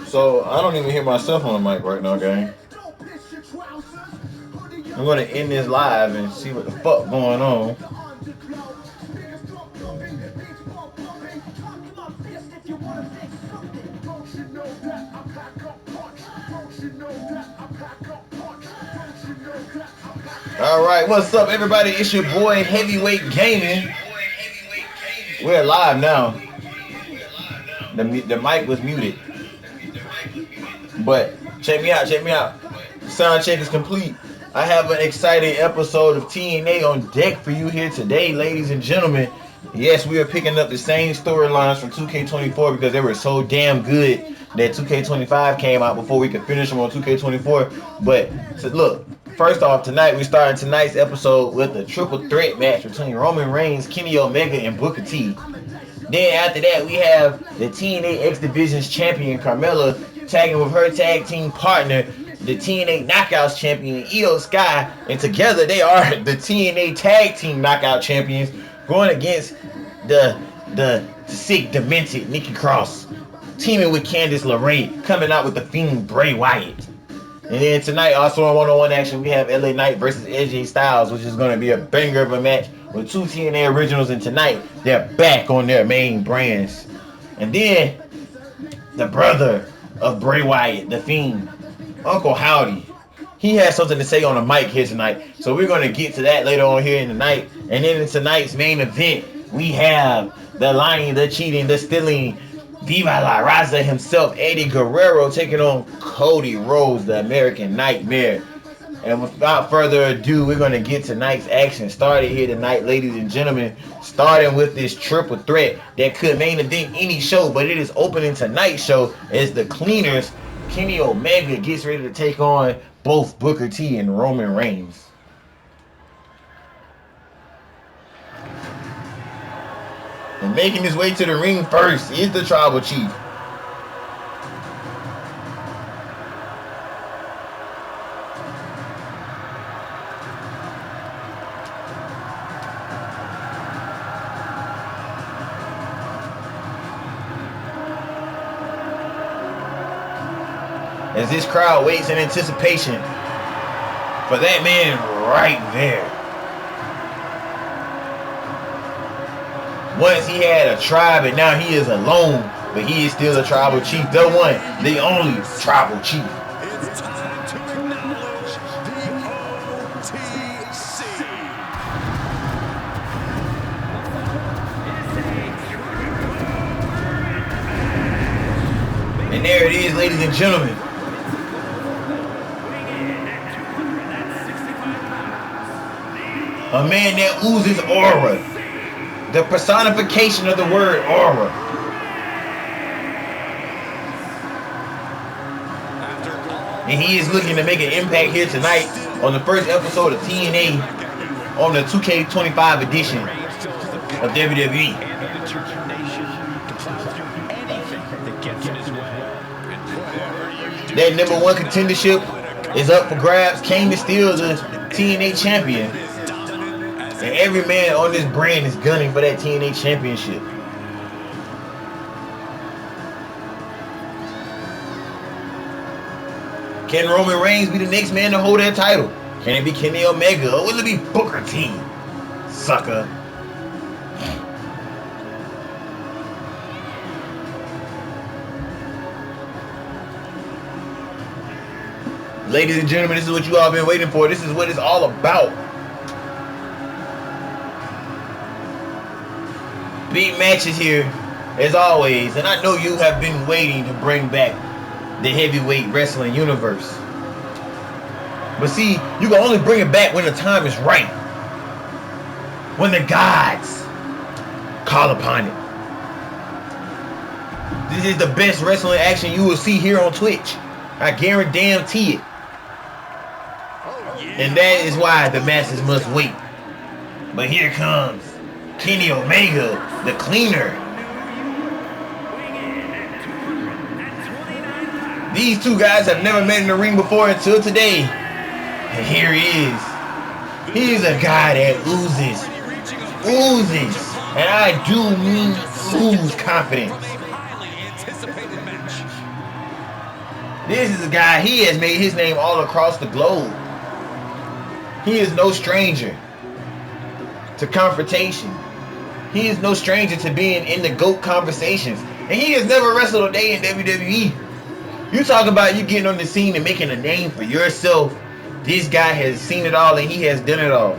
So I don't even hear myself on the mic right now, gang. I'm gonna end this live and see what the fuck going on. All right, what's up, everybody? It's your boy Heavyweight Gaming. We're live now. The mic was muted, but check me out. Check me out. Sound check is complete. I have an exciting episode of TNA on deck for you here today, ladies and gentlemen. Yes, we are picking up the same storylines from 2K24 because they were so damn good that 2K25 came out before we could finish them on 2K24. But so look, first off, tonight we're starting tonight's episode with a triple threat match between Roman Reigns, Kenny Omega, and Booker T. Then after that, we have the TNA X Division's champion Carmella tagging with her tag team partner, the TNA Knockouts champion Io Sky, and together they are the TNA Tag Team Knockout champions, going against the sick, demented Nikki Cross, teaming with Candice LeRae, coming out with the Fiend Bray Wyatt. And then tonight, also on one-on-one action, we have LA Knight versus AJ Styles, which is going to be a banger of a match with two TNA originals. And tonight, they're back on their main brands. And then, the brother of Bray Wyatt, the Fiend, Uncle Howdy, he has something to say on the mic here tonight. So we're going to get to that later on here in the night. And then in tonight's main event, we have the lying, the cheating, the stealing, Viva La Raza himself, Eddie Guerrero, taking on Cody Rhodes, the American Nightmare. And without further ado, we're going to get tonight's action started here tonight, ladies and gentlemen. Starting with this triple threat that could main event any show, but it is opening tonight's show as the Cleaners, Kenny Omega, gets ready to take on both Booker T and Roman Reigns. And making his way to the ring first is the Tribal Chief. As this crowd waits in anticipation for that man right there. Once he had a tribe and now he is alone, but he is still a tribal chief, the one, the only tribal chief. It's time to acknowledge the OTC. And there it is, ladies and gentlemen. A man that oozes aura. The personification of the word aura. And he is looking to make an impact here tonight on the first episode of TNA on the 2K25 edition of WWE. That number one contendership is up for grabs. Kane is still the TNA champion. And every man on this brand is gunning for that TNA championship. Can Roman Reigns be the next man to hold that title? Can it be Kenny Omega? Or will it be Booker T? Sucker. Ladies and gentlemen, this is what you all been waiting for. This is what it's all about. Big matches here, as always, and I know you have been waiting to bring back the heavyweight wrestling universe. But see, you can only bring it back when the time is right. When the gods call upon it. This is the best wrestling action you will see here on Twitch. I guarantee it. And that is why the masses must wait. But here comes Kenny Omega, the Cleaner. These two guys have never met in the ring before until today. And here he is. He is a guy that oozes. And I do mean ooze confidence. This is a guy, he has made his name all across the globe. He is no stranger to confrontation. He is no stranger to being in the GOAT conversations. And he has never wrestled a day in WWE. You talk about you getting on the scene and making a name for yourself. This guy has seen it all and he has done it all.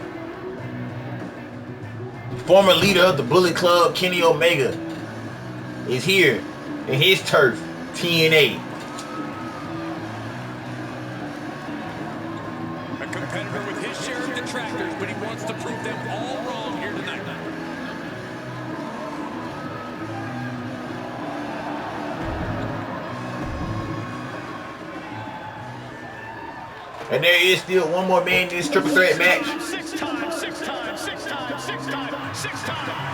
Former leader of the Bullet Club, Kenny Omega, is here in his turf, TNA. A competitor with his share of detractors, but he wants to prove them all wrong here tonight. And there is still one more man in this triple threat match. Six-time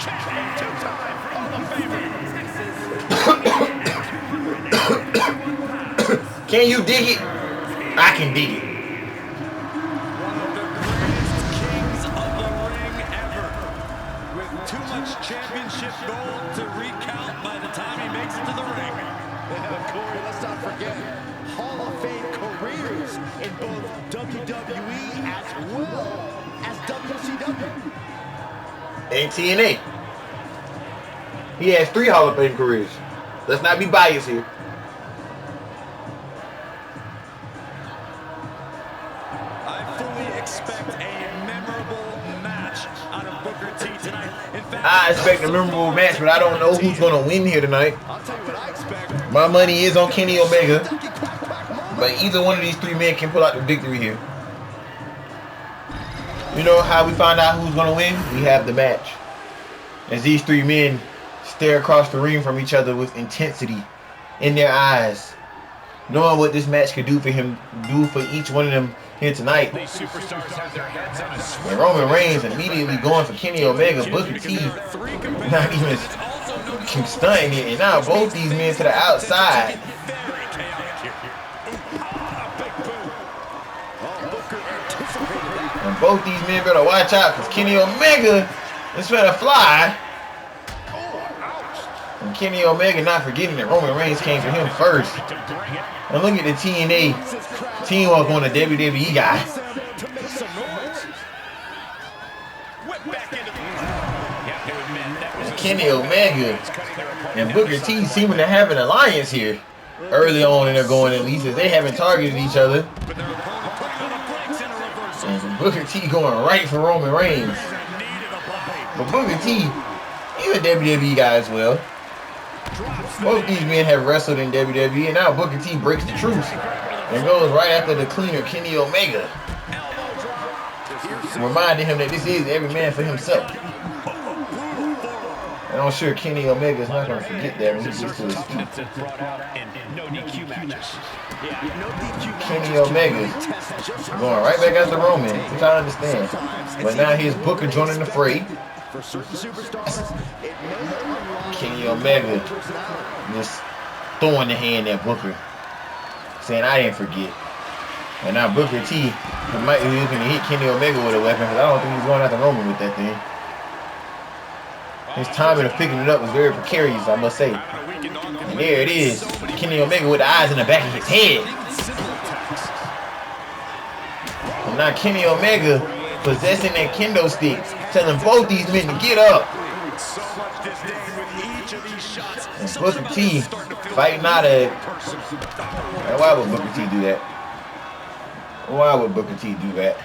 champion, two-time Hall of Famer. Can you dig it? I can dig it. One of the greatest kings of the ring ever. With too much championship gold to recount by the time he makes it to the ring. Corey, let's not forget Hall of Fame careers in both WWE as well as WCW. And TNA. He has 3 Hall of Fame careers. Let's not be biased here. I fully expect a memorable match out of Booker T tonight. In fact, I expect a memorable match, but I don't know who's going to win here tonight. I'll tell you what I expect. My money is on Kenny Omega, but either one of these 3 men can pull out the victory here. You know how we find out who's going to win? We have the match. As these 3 men stare across the ring from each other with intensity in their eyes, knowing what this match could do for each one of them here tonight. these superstars have their heads on a swivel. And Roman Reigns immediately going for Kenny Omega, Booker T not even stunting it, and now both these men to the outside. And both these men better watch out, because Kenny Omega is trying to fly. And Kenny Omega not forgetting that Roman Reigns came for him first. And look at the TNA teamwork on the WWE guy. Kenny Omega and Booker T seeming to have an alliance here. Early on in their going, at least, as they haven't targeted each other. And Booker T going right for Roman Reigns. But Booker T, he's a WWE guy as well. Both these men have wrestled in WWE, and now Booker T breaks the truce and goes right after the cleaner Kenny Omega, reminding him that this is every man for himself. And I'm sure Kenny Omega is not going to forget that when he gets to his feet. Kenny Omega going right back after Roman, which I understand. But now here's Booker joining the fray. Kenny Omega just throwing the hand at Booker, saying, I didn't forget. And now Booker T might be looking to hit Kenny Omega with a weapon, because I don't think he's going after Roman with that thing. His timing of picking it up was very precarious, I must say. And there it is. Kenny Omega with the eyes in the back of his head. And now Kenny Omega possessing that kendo stick, telling both these men to get up. And Booker T fighting out of it. Why would Booker T do that? Why would Booker T do that?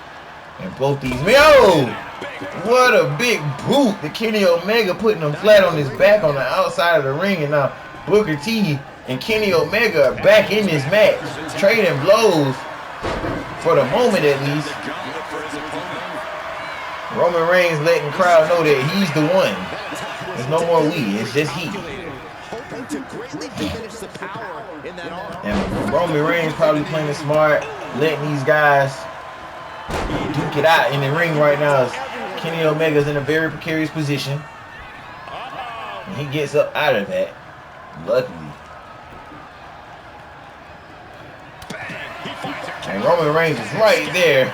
And both these men, oh, what a big boot. The Kenny Omega putting him flat on his back on the outside of the ring. And now Booker T and Kenny Omega are back in this match, trading blows for the moment at least. Roman Reigns letting the crowd know that he's the one. There's no more we, it's just he. And Roman Reigns probably playing it smart, letting these guys duke it out in the ring right now. As Kenny Omega's in a very precarious position. And he gets up out of that, luckily. And Roman Reigns is right there.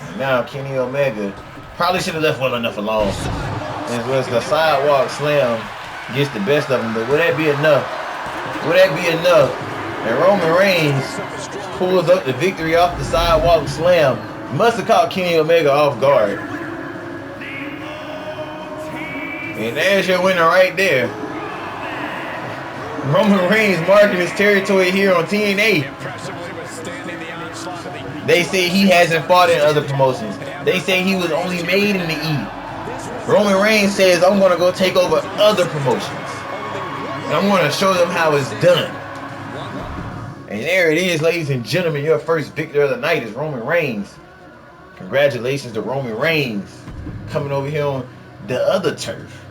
And now Kenny Omega probably should have left well enough alone. As well as the sidewalk slam gets the best of him. But will that be enough? Will that be enough? And Roman Reigns pulls up the victory off the sidewalk slam. Must have caught Kenny Omega off guard. And there's your winner right there. Roman Reigns marking his territory here on TNA. They say he hasn't fought in other promotions. They say he was only made in the E. Roman Reigns says, I'm going to go take over other promotions. And I'm going to show them how it's done. And there it is, ladies and gentlemen. Your first victor of the night is Roman Reigns. Congratulations to Roman Reigns coming over here on the other turf.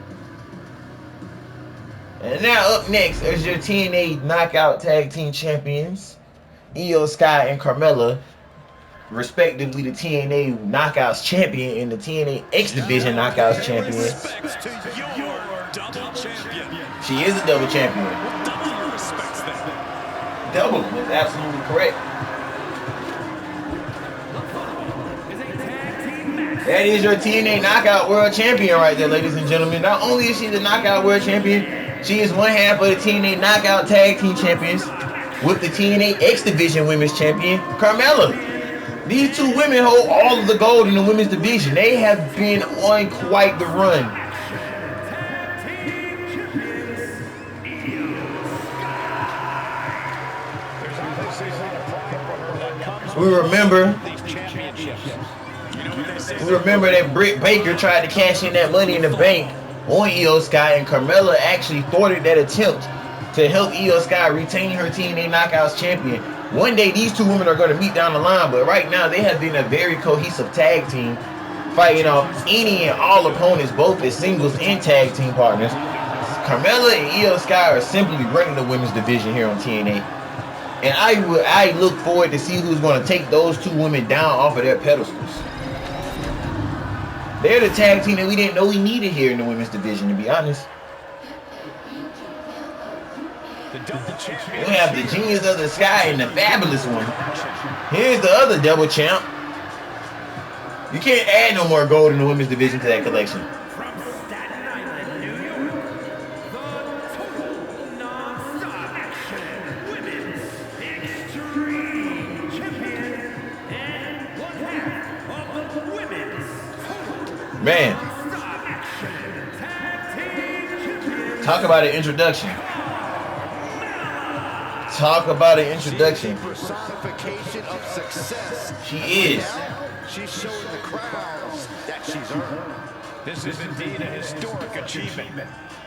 And now up next is your TNA Knockout Tag Team Champions, Io Sky and Carmella, respectively the TNA Knockouts Champion and the TNA X Division Knockouts Champion. She is a double champion. Double is absolutely correct. That is your TNA Knockout World Champion right there, ladies and gentlemen. Not only is she the Knockout World Champion, she is one half of the TNA Knockout Tag Team Champions with the TNA X Division Women's Champion, Carmella. These two women hold all of the gold in the women's division. They have been on quite the run. We remember that Britt Baker tried to cash in that Money in the Bank on Io Sky, and Carmella actually thwarted that attempt to help Io Sky retain her TNA Knockouts champion. One day these two women are going to meet down the line, but right now they have been a very cohesive tag team, fighting off any and all opponents, both as singles and tag team partners. Carmella and Io Sky are simply running the women's division here on TNA. And I look forward to see who's going to take those two women down off of their pedestals. They're the tag team that we didn't know we needed here in the women's division, to be honest. We have the Genius of the Sky and the Fabulous One. Here's the other double champ. You can't add no more gold in the women's division to that collection. Man, talk about an introduction. Talk about an introduction. Personification of success. She is. She's showing the crowds that she's earned. This is indeed a historic achievement.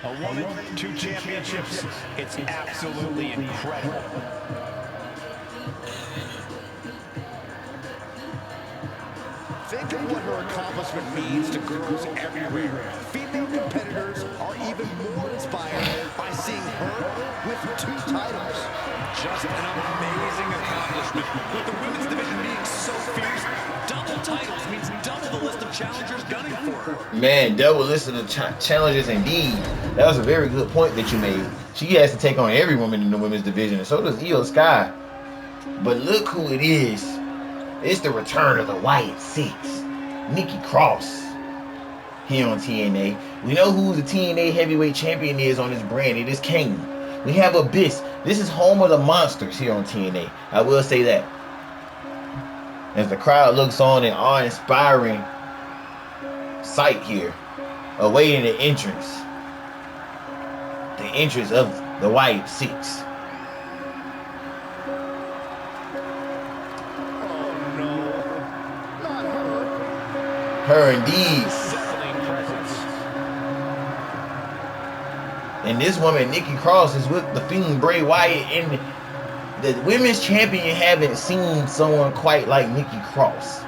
A woman, 2 championships. It's absolutely incredible. Think of what her accomplishment means to girls everywhere. Female competitors are even more inspired by seeing her with 2 titles. Just an amazing accomplishment. With the women's division being so fierce, double titles means double the list of challengers gunning for her. Man, double list of challengers indeed. That was a very good point that you made. She has to take on every woman in the women's division, and so does Io Sky. But look who it is. It's the return of the White Six, Nikki Cross, here on TNA. We know who the TNA heavyweight champion is on this brand. It is Kane. We have Abyss. This is home of the monsters here on TNA. I will say that. As the crowd looks on in awe-inspiring sight here, awaiting the entrance of the White Six. Her indeed. And this woman, Nikki Cross, is with the Fiend Bray Wyatt, and the women's champion haven't seen someone quite like Nikki Cross,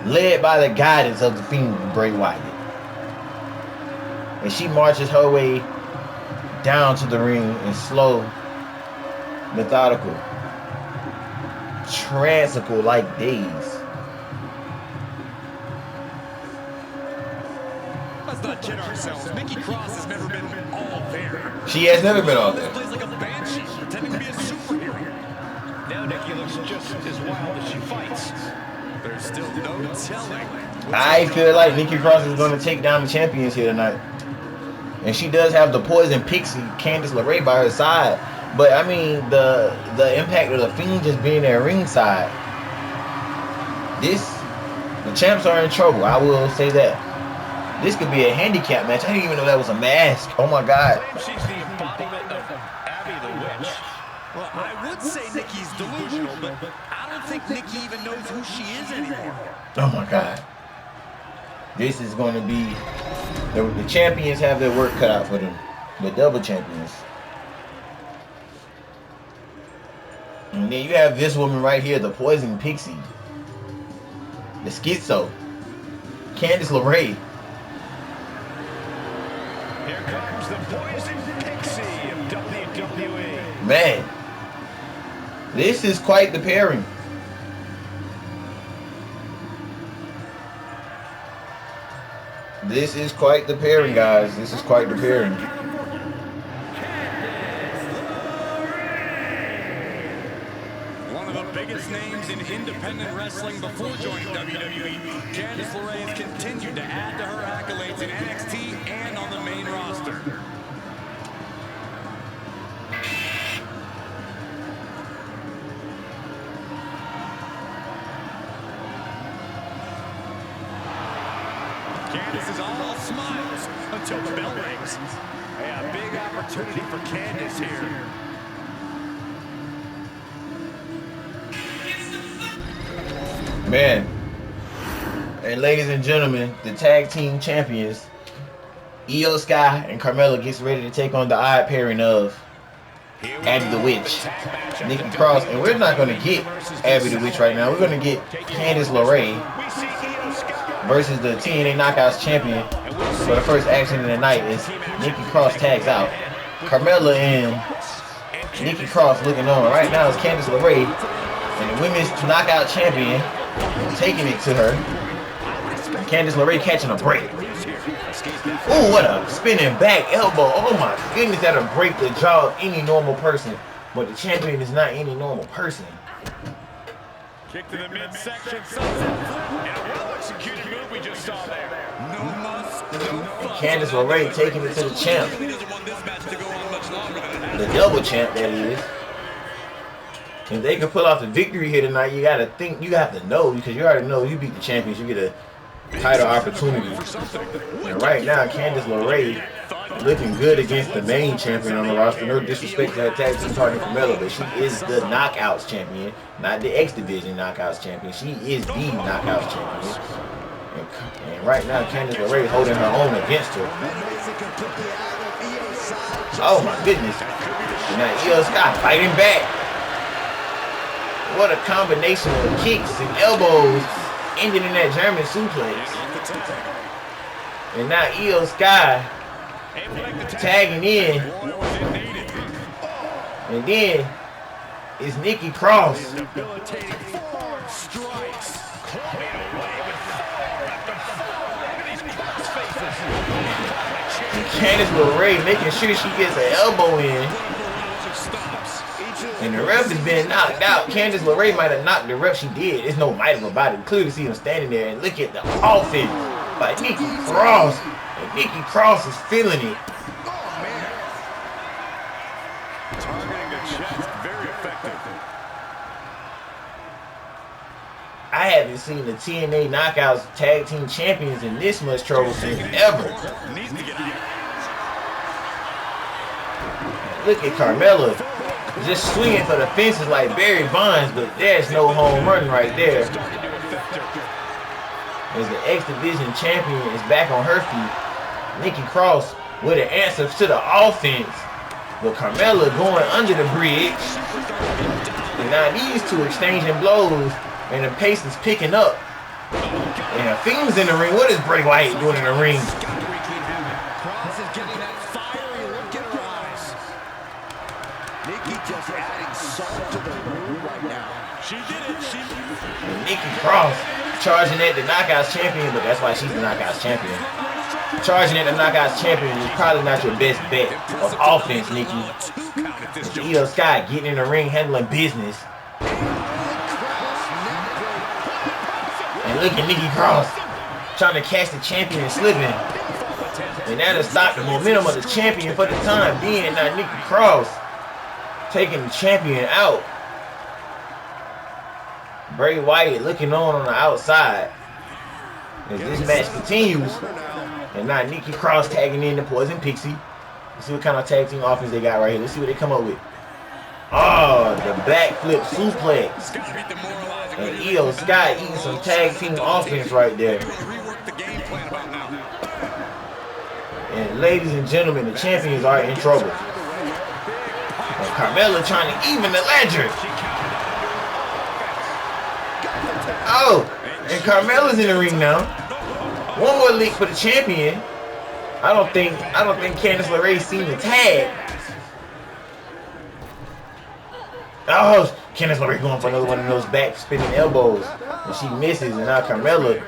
led by the guidance of the Fiend Bray Wyatt. And she marches her way down to the ring in slow, methodical, transical like days. Let's not kid ourselves. Nikki Cross has never been all there. She has never been all there. She plays like a banshee, pretending to be a superhero. Now Nikki looks just as wild as she fights. There's still no telling. I feel like Nikki Cross is going to take down the champions here tonight. And she does have the Poison Pixie, Candice LeRae, by her side. But I mean, the impact of the Fiend just being there ringside. The champs are in trouble. I will say that. This could be a handicap match. I didn't even know that was a mask. Oh my God. Claims she's the embodiment of Abby the Witch. Well, I would say Nikki's delusional, but I don't think Nikki even knows who she is anymore. Oh my God. This is going to be the champions have their work cut out for them. The double champions. And then you have this woman right here, the Poison Pixie. The Schizo. Candice LeRae. Here comes the Poison Pixie of WWE. Man. This is quite the pairing. This is quite the pairing, guys. This is quite the pairing. One of the biggest names in independent wrestling before joining WWE, Candice LeRae has continued to add to her accolades in NXT and on the main roster. Candice is all smiles until the bell rings. Yeah, a big opportunity for Candice here. Man. And ladies and gentlemen, the tag team champions, Io Sky and Carmella gets ready to take on the odd pairing of Abby the Witch, Nikki Cross, and we're not going to get Abby the Witch right now. We're going to get Candice LeRae versus the TNA Knockouts champion for the first action of the night as Nikki Cross tags out. Carmella and Nikki Cross looking on. Right now it's Candice LeRae and the women's knockout champion taking it to her. Candice LeRae catching a break. Ooh, what a spinning back elbow. Oh my goodness, that'll break the jaw of any normal person. But the champion is not any normal person. Kick to the midsection, sunset flip, and a well-executed move we just saw there. No muss, no fuss. Candice LeRae taking it to the champ. The double champ, that is. If they can pull off the victory here tonight, you gotta think, you have to know, because you already know you beat the champions, you get a title opportunity. And right now, Candice LeRae looking good against the main champion on the roster. No disrespect to her tag team partner Carmella, but she is the Knockouts champion, not the X Division Knockouts champion. She is the Knockouts champion. And right now, Candice LeRae holding her own against her. Oh my goodness. And now Io Sky fighting back. What a combination of kicks and elbows ending in that German suplex. And now Io Sky tagging in. And then it's Nikki Cross. And Candice LeRae making sure she gets her elbow in. And the ref is being knocked out. Candice LeRae might have knocked the ref. She did. There's no might about it. Clearly see him standing there. And look at the offense by Nikki Cross. And Nikki Cross is feeling it. Oh, man. Targeting the chest. Very effective. I haven't seen the TNA Knockouts Tag Team Champions in this much trouble since ever. Needs to get out. Look at Carmella. Just swinging for the fences like Barry Bonds, but there's no home run right there. As the X Division champion is back on her feet, Nikki Cross with an answer to the offense, but Carmella going under the bridge. And now these two exchanging blows, and the pace is picking up. And the Fiend's in the ring. What is Bray Wyatt doing in the ring? Cross is getting that fiery look in her eyes. Nikki just adding salt to the wound right now. She did it. And Nikki Cross charging at the Knockouts champion, but that's why she's the Knockouts champion. Charging at the Knockouts champion is probably not your best bet of offense, Nikki. Io Sky getting in the ring, handling business. And look at Nikki Cross trying to catch the champion and slipping. And that'll stop the momentum of the champion for the time being. Now Nikki Cross taking the champion out. Bray Wyatt looking on the outside as this match continues. And now Nikki Cross tagging in the Poison Pixie. Let's see what kind of tag team offense they got right here. Let's see what they come up with. Oh, the backflip suplex. And Io Sky eating some tag team offense right there. And ladies and gentlemen, the champions are in trouble. And Carmella trying to even the ledger. Oh, and Carmella's in the ring now. One more leak for the champion. I don't think Candice LeRae's seen the tag. Oh, Candice LeRae going for another one of those back spinning elbows. And she misses, and now Carmella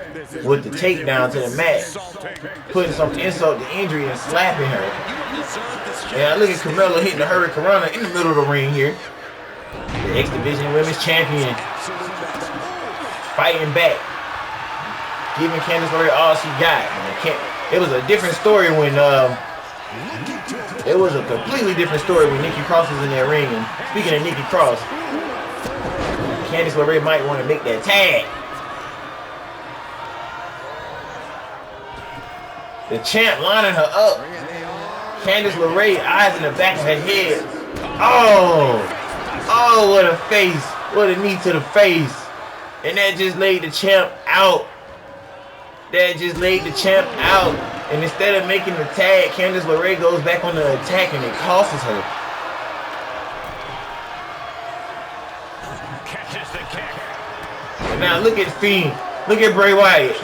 with the takedown to the mat. Putting some insult to injury and slapping her. And look at Carmella hitting the Hurricanrana in the middle of the ring here. The X Division Women's Champion fighting back. Giving Candice LeRae all she got. It was a different story when it was a completely different story when Nikki Cross was in that ring. And speaking of Nikki Cross, Candice LeRae might want to make that tag. The champ lining her up. Candice LeRae, eyes in the back of her head. Oh, what a face. What a knee to the face. And that just laid the champ out. And instead of making the tag, Candice LeRae goes back on the attack and it costs her. Catches the kick. And now look at Fiend. Look at Bray Wyatt.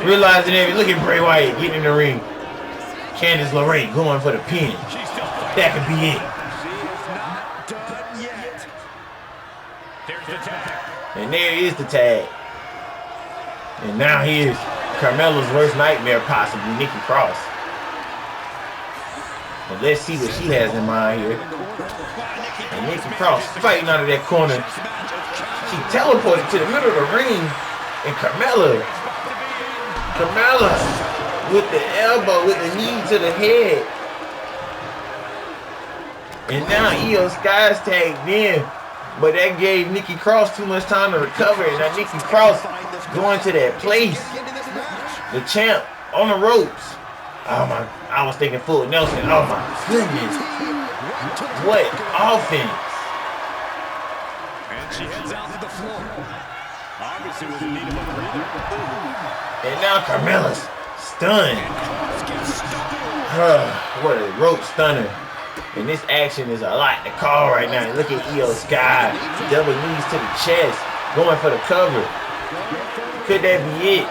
Realizing everything. Look at Bray Wyatt getting in the ring. Candice LeRae going for the pin. That could be it. She is not done yet. There's the tag. And there is the tag. And now here's Carmella's worst nightmare, possibly, Nikki Cross. And let's see what she has in mind here. And Nikki Cross fighting out of that corner. She teleported to the middle of the ring. And Carmella with the elbow, with the knee to the head. And now Io Sky's tagged in. But that gave Nikki Cross too much time to recover. And now Nikki Cross going to that place. The champ on the ropes. Oh my, I was thinking full Nelson. Oh my goodness. What offense. And she heads out to the floor. Obviously was in need of a breather. And now Carmella's stunned. What a rope stunner. And this action is a lot to call right now. Look at Io Sky. Double knees to the chest. Going for the cover. Could that be it?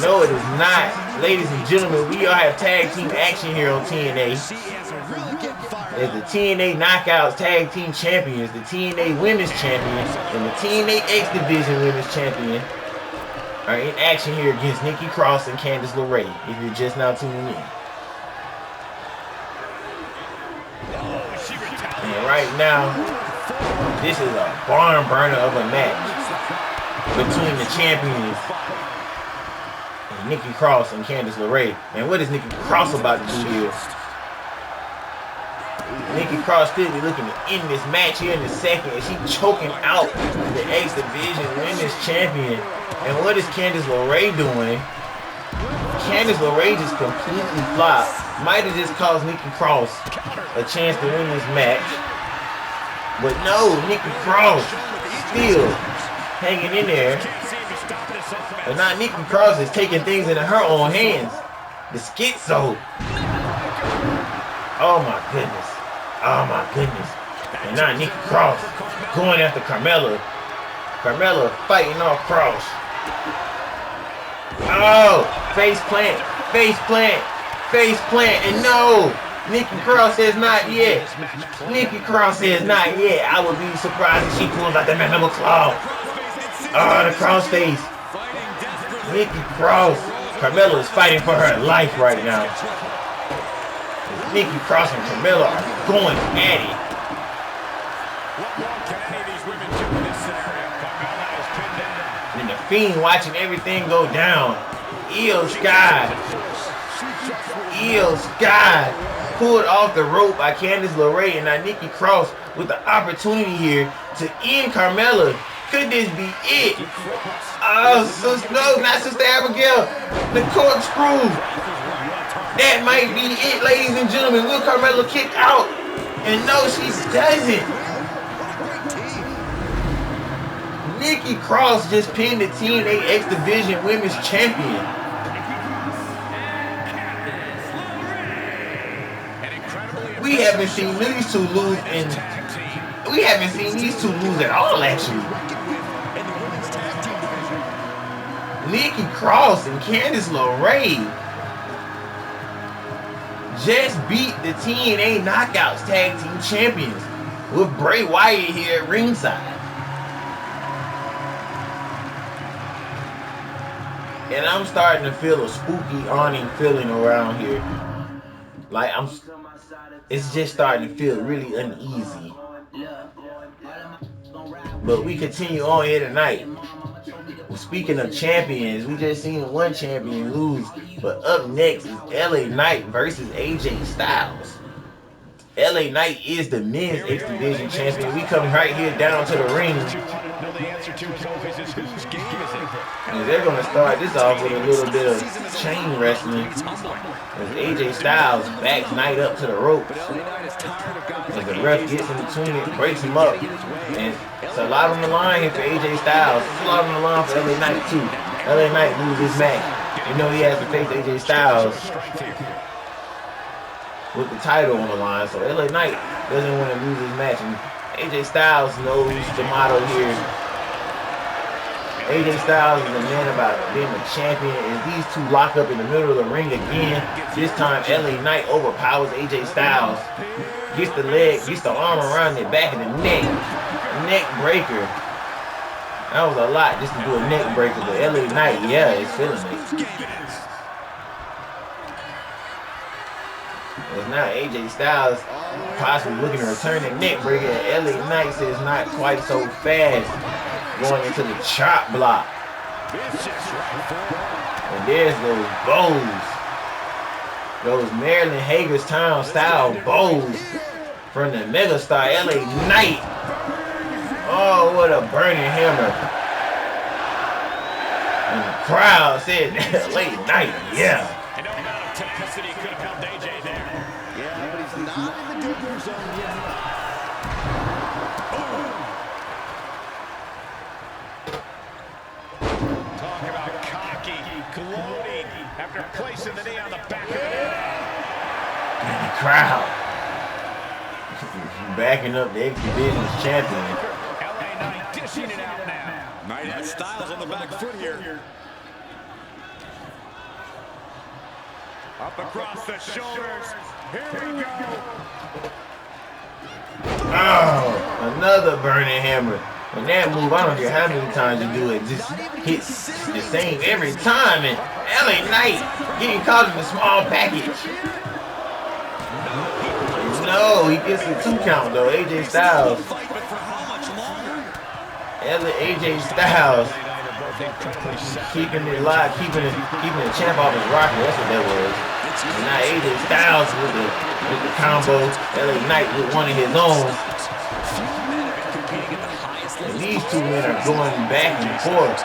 No, it is not. Ladies and gentlemen, we all have tag team action here on TNA. As the TNA Knockouts Tag Team Champions, the TNA Women's Champions, and the TNA X Division Women's Champion are in action here against Nikki Cross and Candice LeRae, if you're just now tuning in. And right now, this is a barn burner of a match between the champions and Nikki Cross and Candice LeRae. And what is Nikki Cross about to do here? Nikki Cross still be looking to end this match here in a second. And she choking out the X Division Women's Champion. And what is Candice LeRae doing? Candice LeRae just completely flopped. Might have just caused Nikki Cross a chance to win this match. But no, Nikki Cross still hanging in there. But now Nikki Cross is taking things into her own hands. The schizo. Oh my goodness. Oh my goodness. And now Nikki Cross going after Carmella. Carmella fighting off Cross. Oh, face plant, face plant, face plant, and no, Nikki Cross says not yet. Nikki Cross says not yet. I would be surprised if she pulls out the mandible claw. Oh, the cross face. Nikki Cross. Carmella is fighting for her life right now. Nikki Cross and Carmella are going at it. And the Fiend watching everything go down. Io Sky pulled off the rope by Candice LeRae, and now Nikki Cross with the opportunity here to end Carmella. Could this be it? No, not Sister Abigail. The corkscrew. That might be it, ladies and gentlemen. Will Carmella kick out? And no, she doesn't. Nikki Cross just pinned the TNA X Division Women's Champion. We haven't seen these two lose at all, actually. Nikki Cross and Candice LeRae just beat the TNA Knockouts Tag Team Champions with Bray Wyatt here at ringside. And I'm starting to feel a spooky awning feeling around here. Like it's just starting to feel really uneasy. But we continue on here tonight. Speaking of champions, we just seen one champion lose. But up next is LA Knight versus AJ Styles. LA Knight is the men's X Division champion. We come right here down to the ring. And they're going to start this off with a little bit of chain wrestling. As AJ Styles backs Knight up to the ropes. As the ref gets in between it, breaks him up. And it's a lot on the line here for AJ Styles. It's a lot on the line for LA Knight too. LA Knight loses his match. You know he has to face AJ Styles with the title on the line. So LA Knight doesn't want to lose his match. And AJ Styles knows the motto here. AJ Styles is a man about being a champion. As these two lock up in the middle of the ring again. This time LA Knight overpowers AJ Styles. Gets the leg, gets the arm around the back of the neck. Neck breaker. That was a lot just to do a neck breaker. But LA Knight, yeah, is feeling it. As now AJ Styles possibly looking to return the neck breaker. And LA Knight says not quite so fast. Going into the chop block. And there's those bows. Those Maryland Hagerstown style bows from the megastar LA Knight. Oh, what a burning hammer. And the crowd said LA Knight, yeah. And no amount of tenacity could have helped AJ there. Yeah, but he's not in the danger zone yet. Talk about cocky, gloating after placing the knee on the back of the head. And the crowd backing up the X Division's champion. LA Knight dishing it out now. Knight has Styles on the back foot here. Up across the shoulders. Here we go. Oh, another burning hammer. And that move, I don't care how many times you do it, just hits the same every time. And LA Knight getting caught in a small package. No, he gets the 2 count though. AJ Styles. AJ Styles keeping it live, keeping the champ off his rocker. That's what that was. And now AJ Styles with the combo. LA Knight with one of his own. And these two men are going back and forth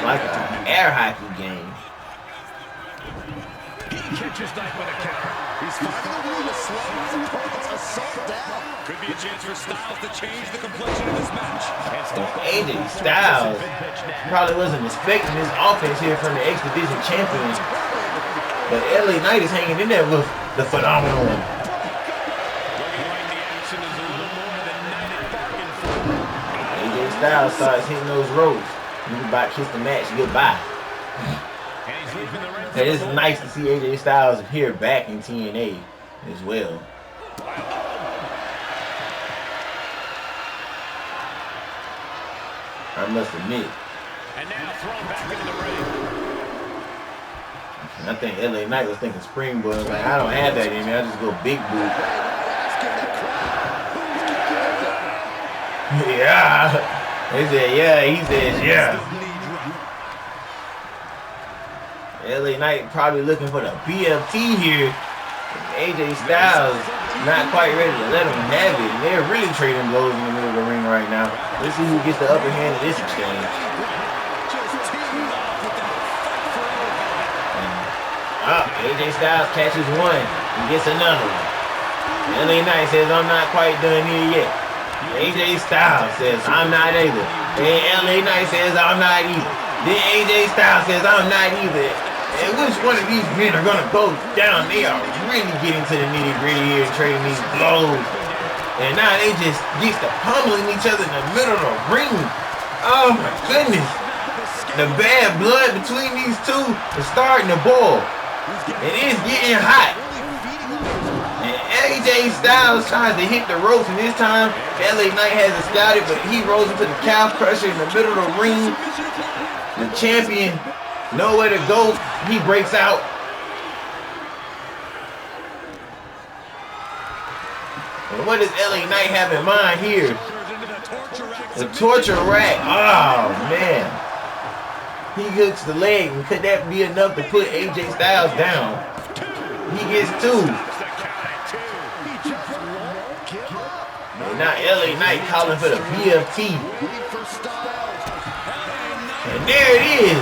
like an air hockey game. He catches Knight with a counter. He's finding a way to slow his opponent's assault down. Could be a chance for Styles to change the complexion of this match. AJ Styles probably wasn't expecting this offense here from the X Division champion. But LA Knight is hanging in there with the phenomenal one. AJ Styles starts hitting those ropes. He's about to kiss the match goodbye. And it's nice to see AJ Styles here back in TNA as well. I must admit. And now thrown back into the ring. I think LA Knight was thinking Springboard. Like, I don't have that in me. I just go big boot. Yeah. He said, yeah. He says, yeah. LA Knight probably looking for the BFT here. AJ Styles not quite ready to let him have it. And they're really trading blows in the middle of the ring right now. Let's see who gets the upper hand of this exchange. AJ Styles catches one and gets another one. LA Knight says, I'm not quite done here yet. AJ Styles says, I'm not either. Then LA Knight says, I'm not either. Then AJ Styles says, I'm not either. And which one of these men are going to go down? They are really getting to the nitty gritty here and trading these blows. And now they just get to pummeling each other in the middle of the ring. Oh my goodness. The bad blood between these two is starting to boil. It is getting hot. And AJ Styles tries to hit the ropes, and this time LA Knight has it scouted, but he rolls into the calf crusher in the middle of the ring. The champion, nowhere to go. He breaks out. And what does LA Knight have in mind here? The torture rack. Oh, man. He hooks the leg, and could that be enough to put AJ Styles down? He gets two. And now LA Knight calling for the BFT. And there it is.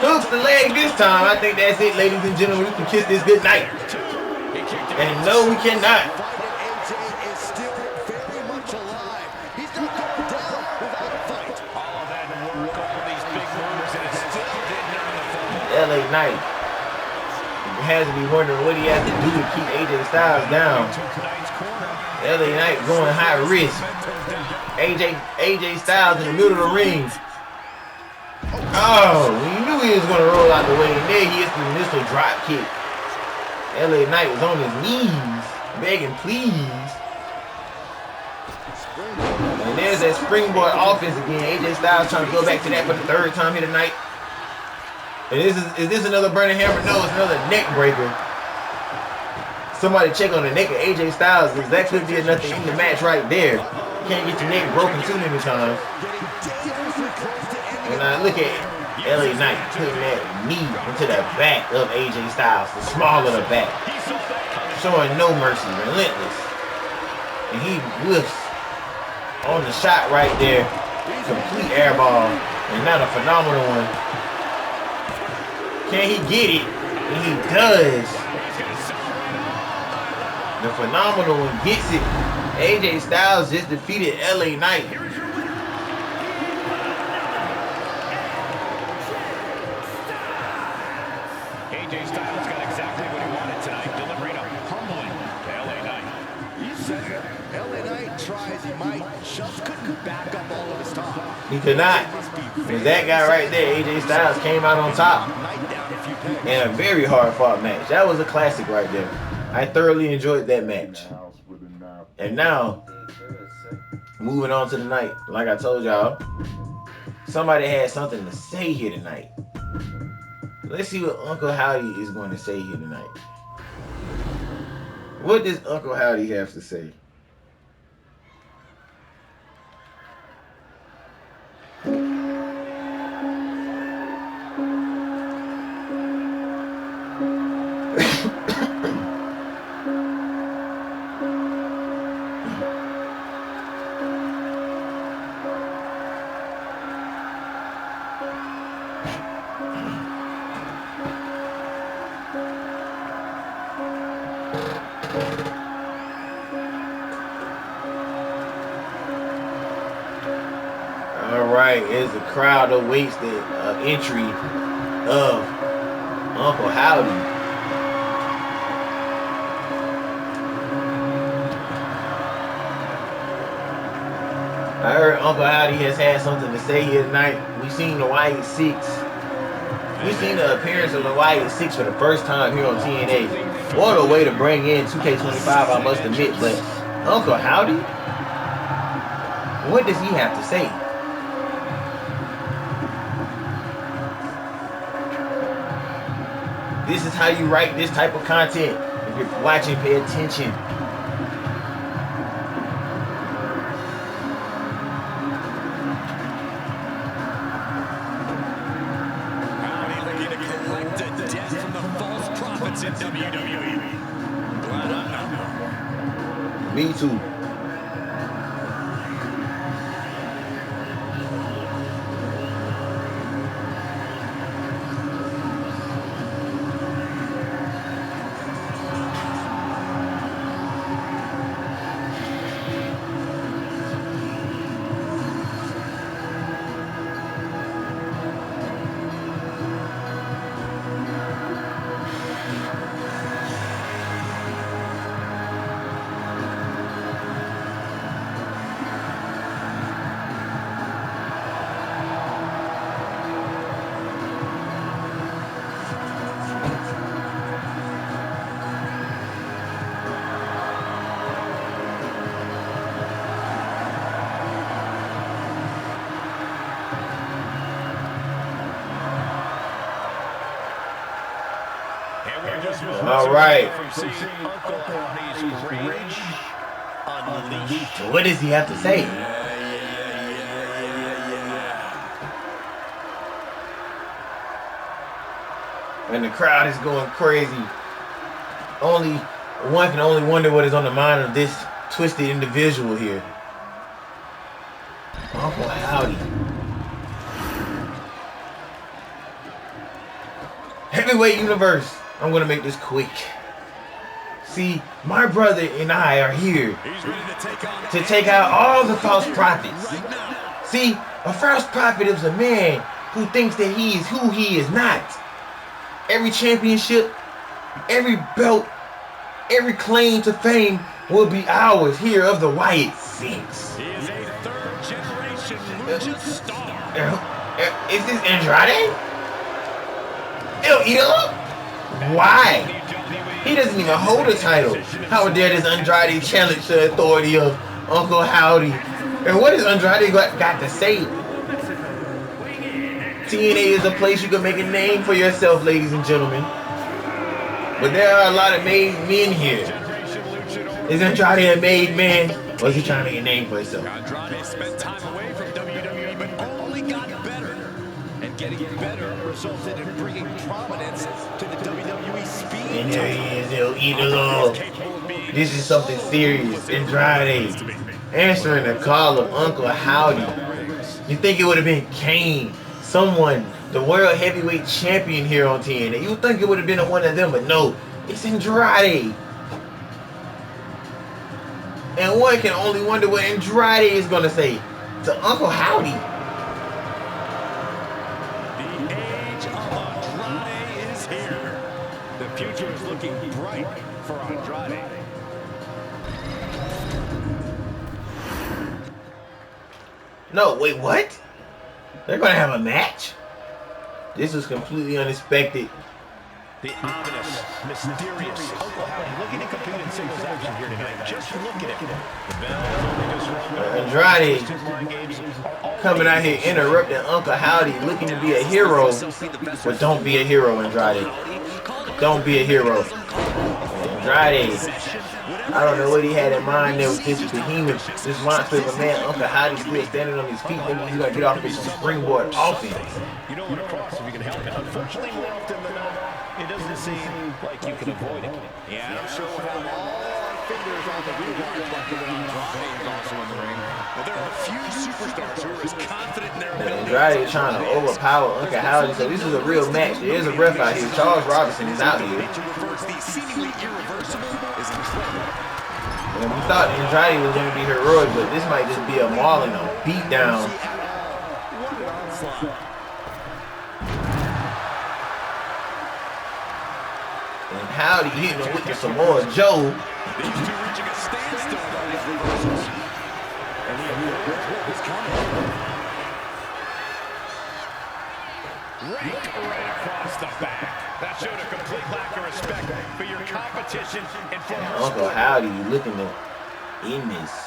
Hooks the leg this time. I think that's it, ladies and gentlemen. We can kiss this good night. And no, we cannot. LA Knight has to be wondering what he has to do to keep AJ Styles down. LA Knight going high risk. AJ Styles in the middle of the ring. Oh, he knew he was going to roll out the way, and there he hits the missile drop kick. LA Knight was on his knees, begging please. And there's that springboard offense again. AJ Styles trying to go back to that for the third time here tonight. And is this another burning hammer? No, it's another neck breaker. Somebody check on the neck of AJ Styles, because that could be enough to end the match right there. You can't get your neck broken too many times. And now look at LA Knight putting that knee into the back of AJ Styles, the small of the back. Showing no mercy, relentless. And he whiffs on the shot right there. Complete airball. And not a phenomenal one. Can he get it? And he does. The phenomenal one gets it. AJ Styles just defeated LA Knight. AJ Styles got exactly what he wanted tonight, delivering a humbling to LA Knight. You said it. LA Knight tries, he might, just couldn't back up all of his talk. He could not. Because that guy right there, AJ Styles, came out on top. And a very hard fought match. That was a classic right there. I thoroughly enjoyed that match. And now, moving on to the night. Like I told y'all, somebody had something to say here tonight. Let's see what Uncle Howdy is going to say here tonight. What does Uncle Howdy have to say? Alright, as the crowd awaits the entry of Uncle Howdy. I heard Uncle Howdy has had something to say here tonight. We've seen the White Six. We've seen the appearance of the White Six for the first time here on TNA. What a way to bring in 2K25, I must admit. But Uncle Howdy? What does he have to say? This is how you write this type of content. If you're watching, pay attention. Howdy looking to collect a debt from the false prophets in WWE. Me too. All right. What does he have to say? And the crowd is going crazy. One can only wonder what is on the mind of this twisted individual here. Uncle Howdy. Heavyweight Universe. I'm going to make this quick. See, my brother and I are here to take out all the false prophets. See, a false prophet is a man who thinks that he is who he is not. Every championship, every belt, every claim to fame will be ours here of the Wyatt Six. He is a third-generation lucha star. Is this Andrade? It'll eat up? Why? He doesn't even hold a title. How dare this Andrade challenge the authority of Uncle Howdy? And what has Andrade got to say? TNA is a place you can make a name for yourself, ladies and gentlemen. But there are a lot of made men here. Is Andrade a made man? Or is he trying to make a name for himself? Andrade spent time away from WWE, but only got better. And getting better resulted in bringing prominence to the WWE speed. And there he is, he'll eat it all. This is something serious. Andrade answering the call of Uncle Howdy. You think it would have been Kane, someone, the world heavyweight champion here on TNA. You would think it would have been one of them, but no, it's Andrade. And one can only wonder what Andrade is going to say to Uncle Howdy. The age of Andrade is here. The future is looking bright for Andrade. No, wait, what? They're going to have a match? This was completely unexpected. The ominous, mysterious Uncle Howdy looking to compete in singles action here tonight. Just look at it. Andrade coming out here interrupting Uncle Howdy, looking to be a hero. But don't be a hero, Andrade. Don't be a hero. Andrade, I don't know what he had in mind there with this behemoth, this monster of a man. Uncle Howdy still standing on his feet, thinking he's going to get off this springboard offense. You don't want to cross if you can help it. Unfortunately, more often than not, it doesn't seem like you can avoid it. Yeah, I'm sure we'll have all our fingers on the rewind button when Andrade is also in the ring. Well, there are a few superstars who are as confident in their ability. Andrade is trying to overpower Uncle Howdy, so this is a real match. There is a ref out here. Charles Robinson is out here. To reverse the seemingly irreversible is incredible. And we thought Andrade was going to be heroic, but this might just be a mauling, a beatdown. And Howdy hitting him with the Samoa Joe. These two reaching a standstill by these reversals. And we have what was coming. Rake right across the back. That showed a complete lack of respect for your competition and for And Uncle Howdy looking to end this.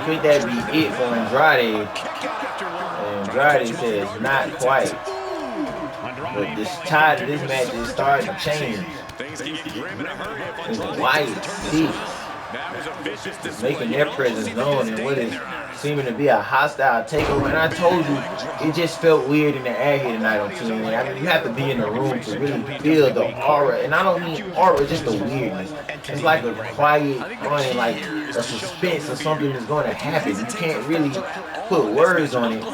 Could that be it for Andrade? And Andrade says not quite. But this tide of this match is starting to change. And the Wyatt Six making their presence known in what is seeming to be a hostile takeover. And I told you, it just felt weird in the air here tonight on TNA. I mean, you have to be in the room to really feel the aura. And I don't mean aura, just the weirdness. It's like a quiet on like a suspense of something that's going to happen. You can't really put words on it.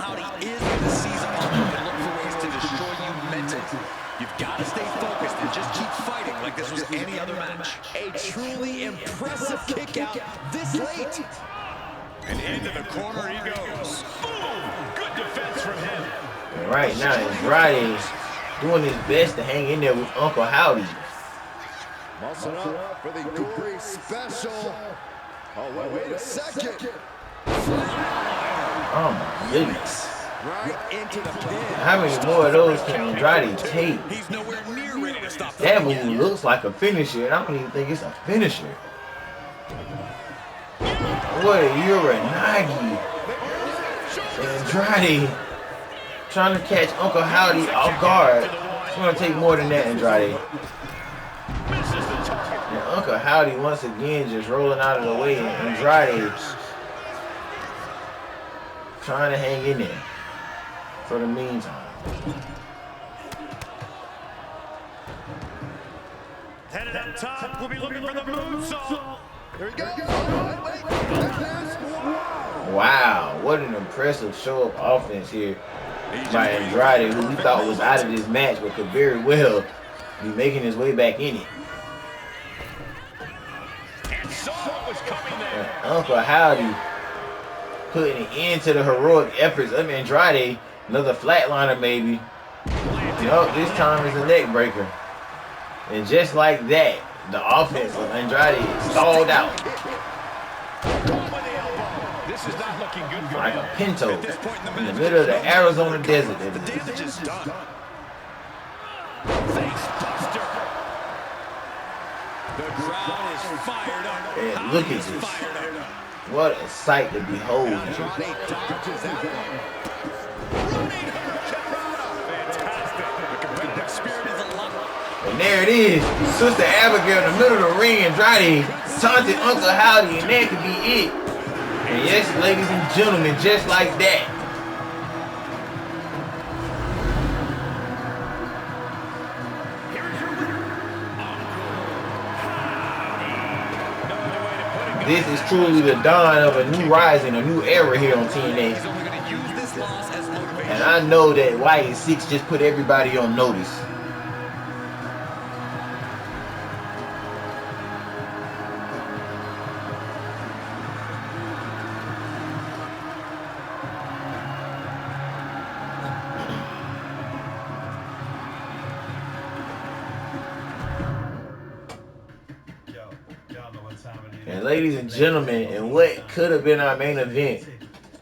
You've got to stay focused and just keep fighting like this was any other match. A truly impressive kick out this late. And into the corner he goes. Boom! Good defense from him. And right now, Andrade doing his best to hang in there with Uncle Howdy. Muscle up for the gory special. Oh, wait a second. Oh my goodness. Right into the pin. How many more of those can Andrade take? He's nowhere near ready to stop. That move looks like a finisher, and I don't even think it's a finisher. What a Uranagi. Andrade trying to catch Uncle Howdy off guard. It's going to take more than that, Andrade. And Uncle Howdy once again just rolling out of the way, and Andrade trying to hang in there for the meantime. Headed up top, we'll be looking for the moonsault. Here we go. Wow, what an impressive show of offense here by Andrade, who we thought was out of this match, but could very well be making his way back in it. And saw what was coming there. And Uncle Howdy putting an end to the heroic efforts of Andrade. Another flatliner maybe. Nope, this time is a neck breaker. And just like that, the offense of Andrade stalled out. This is not looking good for Like him. a pinto At this point in the middle of the Arizona desert. The damage is done. Face buster. The crowd is fired up. And look at this. What a sight to behold. Andrade dodges that one. Fantastic. The competitive spirit is alive. And there it is. Sister Abigail in the middle of the ring. Andrade taunted Uncle Howdy, and that could be it. And yes, ladies and gentlemen, just like that. This is truly the dawn of a new rising, a new era here on TNA. And I know that YA6 just put everybody on notice. And ladies and gentlemen, in what could have been our main event,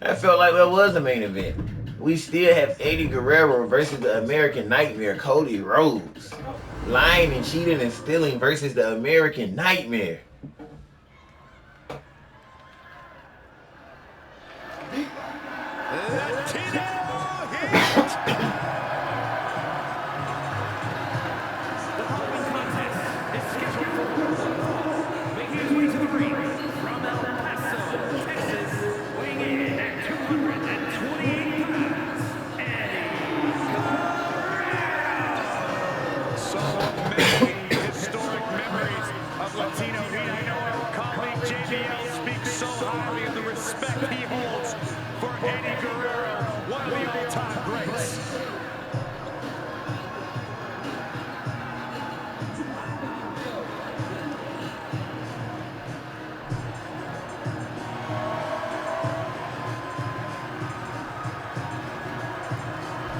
I felt like that was the main event. We still have Eddie Guerrero versus the American Nightmare, Cody Rhodes. Lying and cheating and stealing versus the American Nightmare.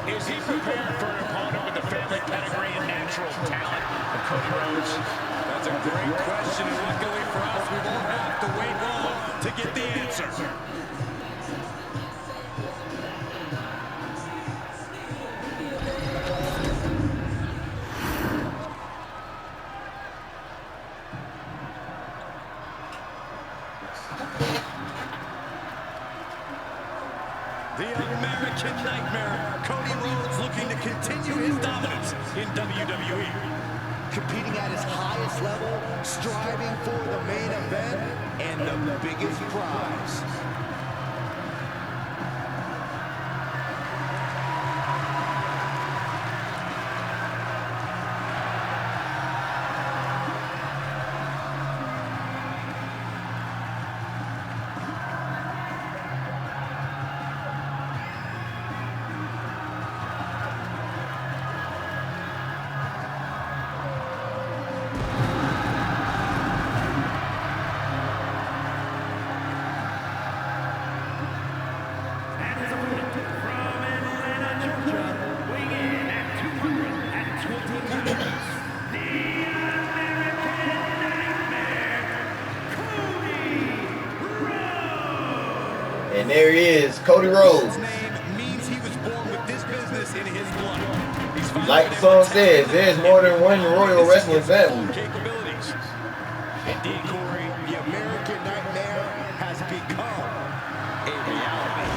Is he prepared for an opponent with the family pedigree and natural talent of Cody Rhodes? That's a great question, and luckily for us, we won't have to wait long to get the answer. The American Nightmare, Cody Rhodes, looking to continue his dominance in WWE. Competing at his highest level, striving for the main event and the biggest prize. And there he is, Cody Rhodes. Name means he was born with this business in his blood. Like the song says, there's more than one Royal Wrestling family. Capabilities. Indeed, Corey, The American Nightmare has become a reality.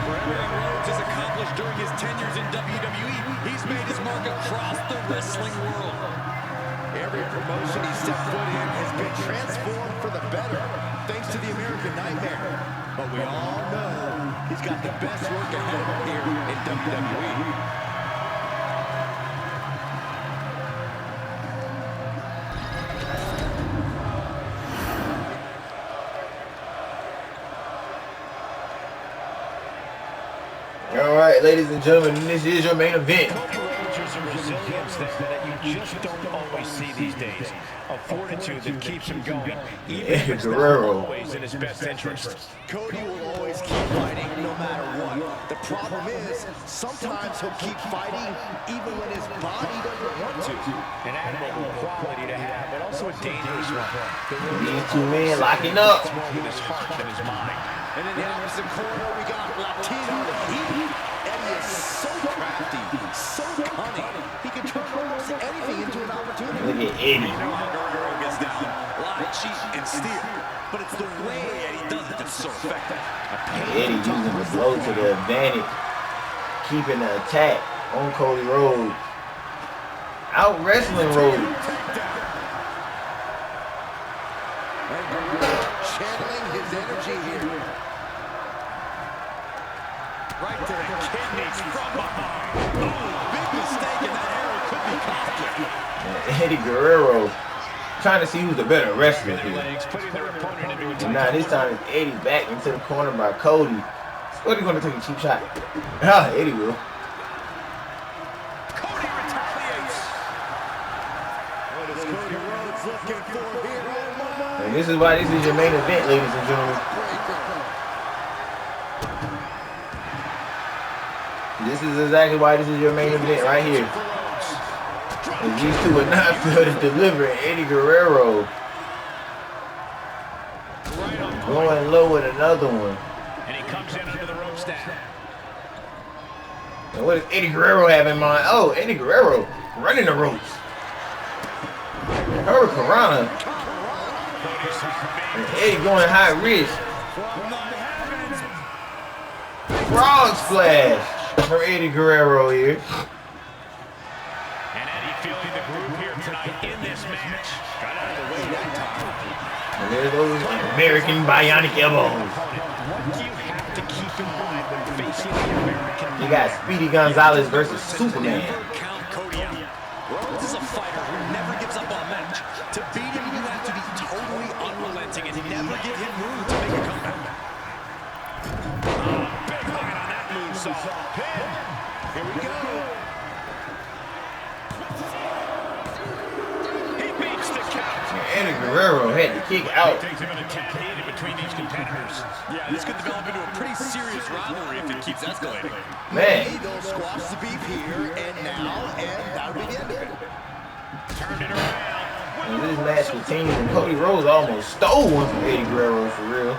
for everything Rhodes has accomplished during his tenures in WWE, he's made his mark across the wrestling world. Every promotion he stepped foot in has been transformed for the better, thanks to the American Nightmare. But we all know he's got the best work ahead of him here in WWE. All right, ladies and gentlemen, this is your main event. There's a resilience that you just don't always see these days. A fortitude that keeps him going, even if it's not always in his best interest. Cody will always keep fighting no matter what. The problem is, sometimes he'll keep fighting even when his body doesn't want to. An admirable quality to have, but also a dangerous one. These two men locking up. It's more with his heart than his mind. And in the opposite corner, we got Latino Heat. Eddie is so crafty, so cunning. He can turn almost anything into an opportunity. Look at Eddie. You know how Guerrero gets down. A lot of cheat and steal. But it's the way Eddie does it that's so effective. Eddie using the blow to the advantage, keeping the attack on Cody Rhodes. Out wrestling Rhodes. And Guerrero channeling his energy here. Right to the kidneys from behind. Oh, big mistake, and that arrow could be costly. And Eddie Guerrero trying to see who's the better wrestler here. Legs putting their opponent into a And now this time it's Eddie back into the corner by Cody. Cody's going to take a cheap shot. Ah, Eddie will. Cody retaliates. What is Cody Rhodes looking for here? And this is why this is your main event, ladies and gentlemen. This is exactly why this is your main event right here. And these two would not fail to deliver. Eddie Guerrero going low with another one. and he comes in under the ropes now. And what does Eddie Guerrero have in mind? Oh, Eddie Guerrero running the ropes. Hurricanrana. And Eddie going high risk. Frog splash from Eddie Guerrero here. And Eddie feeling the groove here tonight in this match. Got out of the way that time. And there's those American bionic elbows. What do you have to keep in mind when facing the American? You got Speedy Gonzalez versus Superman. Count Cody out. Rhodes is a fighter who never gives up on a match. To beat him, you have to be totally unrelenting and never give him room to make a comeback. Big line on that moonsault. Pin. Here we go. He beats the count. Eddie Guerrero had to kick out. Takes him in a tap in between these competitors. Yeah, this could develop into a pretty serious rivalry if it keeps escalating. Man, They'll squash the beef here and now, and that'll be the end of it. Turned it around. and this match continues. And Cody Rhodes almost stole one from Eddie Guerrero for real.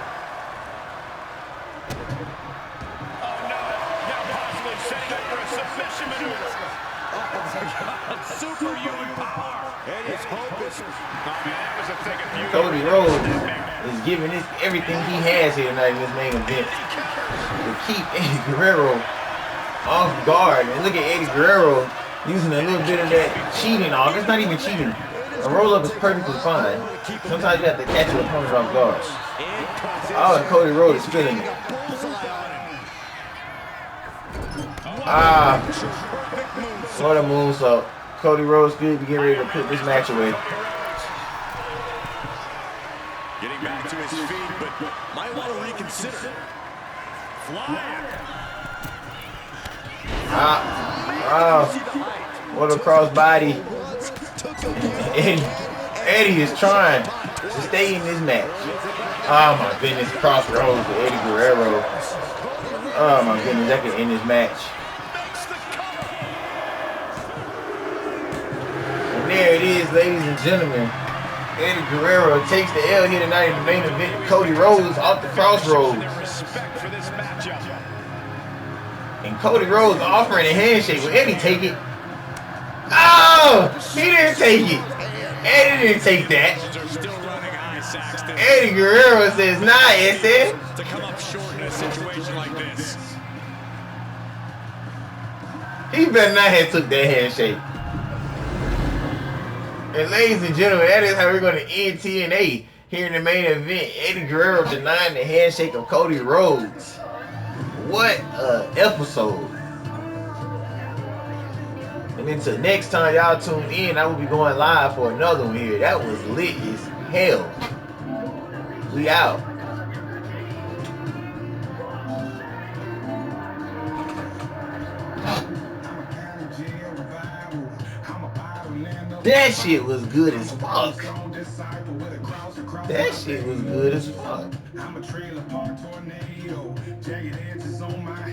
Superhuman power. And his hope is... Cody Rhodes is giving this everything he has here tonight in this main event to keep Eddie Guerrero off guard. And look at Eddie Guerrero using a little bit of that cheating off. It's not even cheating. A roll-up is perfectly fine. Sometimes you have to catch your opponent off guard. Oh, and Cody Rhodes is feeling it. Ah, what a moonsault. Cody Rhodes good to get ready to put this match away. Getting back to his feet, but might want to reconsider. Flying. What a crossbody. Eddie is trying to stay in this match. Oh my goodness, crossroads to Eddie Guerrero. Oh my goodness, that could end this match. And there it is, ladies and gentlemen. Eddie Guerrero takes the L here tonight in the main event. Cody Rhodes off the crossroads. respect for this matchup. And Cody Rhodes offering a handshake. Will Eddie take it? Oh! He didn't take it. Eddie didn't take that. Are still running high, Saxton. Eddie Guerrero says, nah, Eddie. To come up short in a situation like this. He better not have took that handshake. And ladies and gentlemen, that is how we're going to end TNA here in the main event. Eddie Guerrero denying the handshake of Cody Rhodes. What an episode. And until next time y'all tune in, I will be going live for another one here. That was lit as hell. We out. That shit was good as fuck. That shit was good as fuck.